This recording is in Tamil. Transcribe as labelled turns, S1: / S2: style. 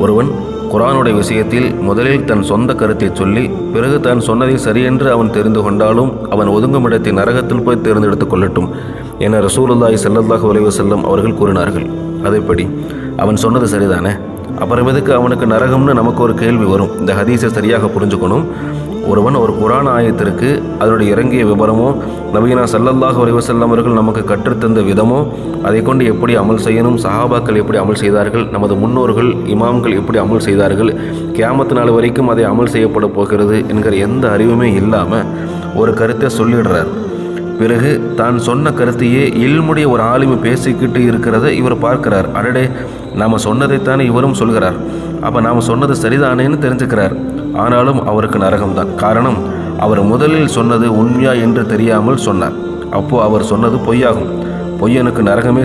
S1: ஒருவன் குர்ஆனுடைய விஷயத்தில் முதலில் தன் சொந்த கருத்தை சொல்லி பிறகு தான் சொன்னதை சரியென்று அவன் தெரிந்து கொண்டாலும் அவன் ஒதுங்கும் இடத்தை நரகத்தில் போய் தேர்ந்தெடுத்துக் கொள்ளட்டும் என ரசூலுல்லாஹி ஸல்லல்லாஹு அலைஹி வஸல்லம் அவர்கள் கூறினார்கள். அதேபடி அவன் சொன்னது சரிதானே, அப்புறம் எதுக்கு அவனுக்கு நரகம்னு நமக்கு ஒரு கேள்வி வரும். இந்த ஹதீஸை சரியாக புரிஞ்சுக்கணும். ஒருவன் ஒரு குர்ஆன் ஆயத்திற்கு அதனுடைய இறங்கிய விவரமோ, நபியினா ஸல்லல்லாஹு அலைஹி வஸல்லம் அவர்கள் நமக்கு கற்றுத்தந்த விதமோ, அதை கொண்டு எப்படி அமல் செய்யணும், சஹாபாக்கள் எப்படி அமல் செய்தார்கள், நமது முன்னோர்கள் இமாம்கள் எப்படி அமல் செய்தார்கள், கியாமத் நாள் வரைக்கும் அதை அமல் செய்யப்பட போகிறது என்கிற எந்த அறிவுமே இல்லாமல் ஒரு கருத்தை சொல்லிடுறார். பிறகு தான் சொன்ன கருத்தையே இல்முடைய ஒரு ஆலிமு பேசிக்கிட்டு இருக்கிறத இவர் பார்க்கிறார். அடடே, நாம் சொன்னதைத்தானே இவரும் சொல்கிறார், அப்போ நாம் சொன்னது சரிதானேன்னு தெரிஞ்சுக்கிறார். ஆனாலும் அவருக்கு நரகம்தான். காரணம், அவர் முதலில் சொன்னது உண்மையா என்று தெரியாமல் சொன்னார். அப்போது அவர் சொன்னது பொய்யாகும். பொய்யனுக்கு நரகமே